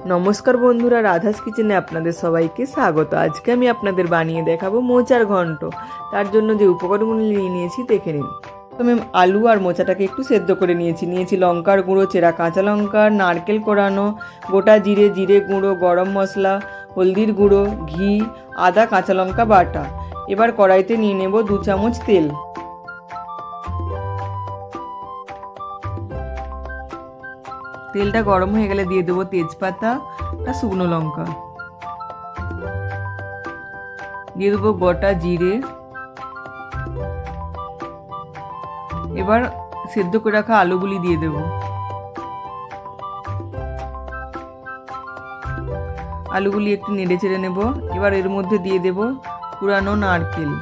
নমস্কার বন্ধুরা, রাধাস কিচেনে আপনাদের সবাইকে স্বাগত। আজকে আমি আপনাদের বানিয়ে দেখাবো মোচার ঘন্ট। তার জন্য যে উপকরণগুলো নিয়ে নিয়েছি দেখে নিন। প্রথমে আলু আর মোচাটাকে একটু সেদ্ধ করে নিয়েছি লঙ্কার গুঁড়ো, চেরা কাঁচা লঙ্কা, নারকেল কোড়ানো, গোটা জিরে, জিরে গুঁড়ো, গরম মশলা, হলদির গুঁড়ো, ঘি, আদা, কাঁচা লঙ্কা বাটা। এবার কড়াইতে নিয়ে নেব 2 চামচ তেল। তেলটা গরম হয়ে গেলে দিয়ে দেবো তেজপাতা আর শুকনো লঙ্কা, দিয়ে দেবো গোটা জিরে। এবার সেদ্ধ করে রাখা আলুগুলি দিয়ে দেব। আলুগুলি একটু নেড়ে চেড়ে নেব। এবার এর মধ্যে দিয়ে দেব কুড়ানো নারকেল।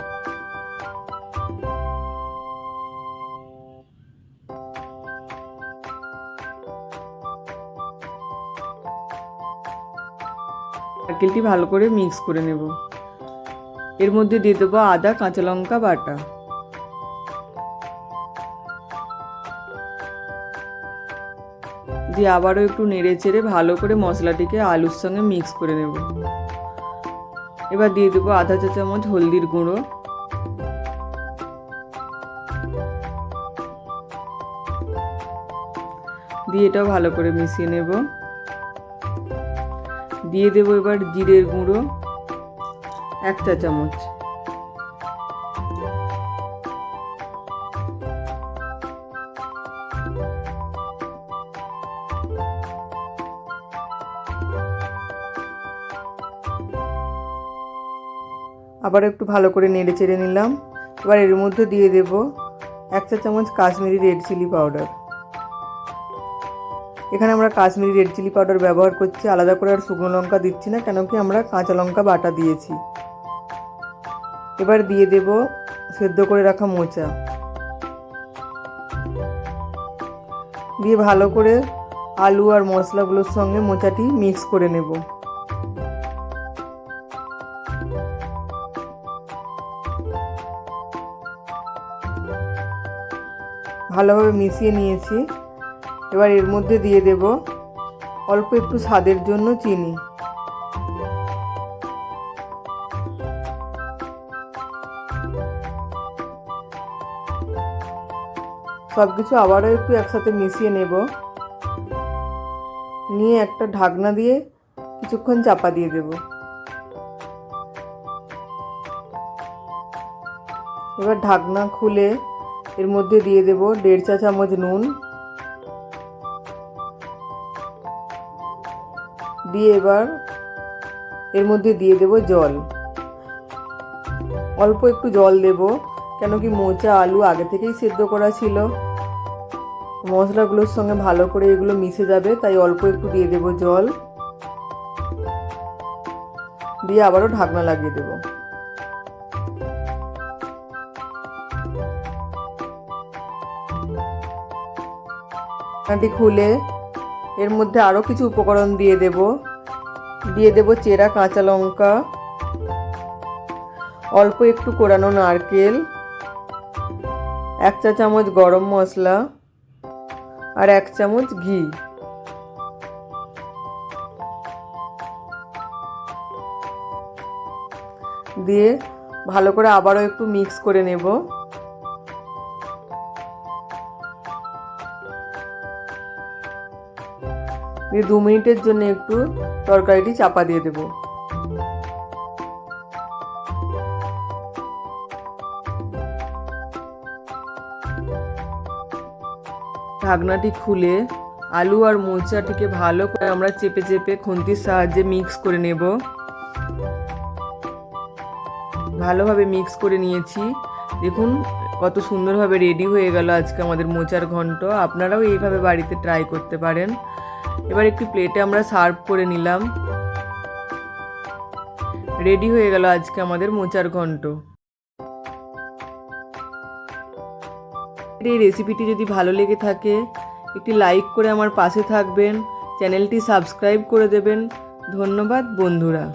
নারকেলটি ভালো করে মিক্স করে নেব। এর মধ্যে দিয়ে দেবো আদা, কাঁচা লঙ্কা বাটা। দিয়ে আবারও একটু নেড়ে চেড়ে ভালো করে মশলাটিকে আলুর সঙ্গে মিক্স করে নেব। এবার দিয়ে দেবো আধা চা চামচ হলদির গুঁড়ো, দিয়ে এটাও ভালো করে মিশিয়ে নেব। দিয়ে দেবো এবার জিরের গুঁড়ো 1 চা চামচ। আবার একটু ভালো করে নেড়ে চেড়ে নিলাম। এবার এর মধ্যে দিয়ে দেব 1 চা চামচ কাশ্মীরি রেড চিলি পাউডার। এখানে আমরা কাশ্মীরি রেড চিলি পাউডার ব্যবহার করছি, আলাদা করে আর শুকনো লঙ্কা দিচ্ছি না, কেন কি আমরা কাঁচা লঙ্কা বাটা দিয়েছি। এবার দিয়ে দেব সেদ্ধ করে রাখা মোচা, দিয়ে ভালো করে আলু আর মশলাগুলোর সঙ্গে মোচাটি মিক্স করে নেব। ভালোভাবে মিশিয়ে নিয়েছি। এবার এর মধ্যে দিয়ে দেব অল্প একটু স্বাদের জন্য চিনি। সবকিছু আবারও একটু একসাথে মিশিয়ে নেব। নিয়ে একটা ঢাকনা দিয়ে কিছুক্ষণ চাপা দিয়ে দেব। এবার ঢাকনা খুলে এর মধ্যে দিয়ে দেব 1.5 চা চামচ নুন, দিয়ে এবার এর মধ্যে দিয়ে দেব জল। অল্প একটু জল দেব, কেন কি মোচা আলু আগে থেকেই সেদ্ধ করা ছিল, মশলাগুলোর সঙ্গে ভালো করে এগুলো মিশে যাবে, তাই অল্প একটু দিয়ে দেব জল। দিয়ে আবারও ঢাকনা লাগিয়ে দেব। ঢাকনাটি খুলে এর মধ্যে আরও কিছু উপকরণ দিয়ে দেব চেরা কাঁচা লঙ্কা, অল্প একটু কোড়ানো নারকেল, 1 চা চামচ গরম মশলা আর 1 চামচ ঘি। দিয়ে ভালো করে আবারও একটু মিক্স করে নেব। দিয়ে 2 মিনিটের জন্য একটু তরকারিটি চাপা দিয়ে দেব। ঢাকনাটি খুলে আলু আর মোচাটিকে ভালো করে আমরা চেপে চেপে খুন্তির সাহায্যে মিক্স করে নেব। ভালোভাবে মিক্স করে নিয়েছি। দেখুন কত সুন্দরভাবে রেডি হয়ে গেল আজকে আমাদের মোচার ঘন্ট। আপনারাও এইভাবে বাড়িতে ট্রাই করতে পারেন। এবার একটি প্লেটে আমরা সার্ভ করে নিলাম। রেডি হয়ে গেল আজকে আমাদের মোচার ঘন্ট। এই রেসিপিটি যদি ভালো লেগে থাকে একটি লাইক করে আমার পাশে থাকবেন, চ্যানেলটি সাবস্ক্রাইব করে দেবেন। ধন্যবাদ বন্ধুরা।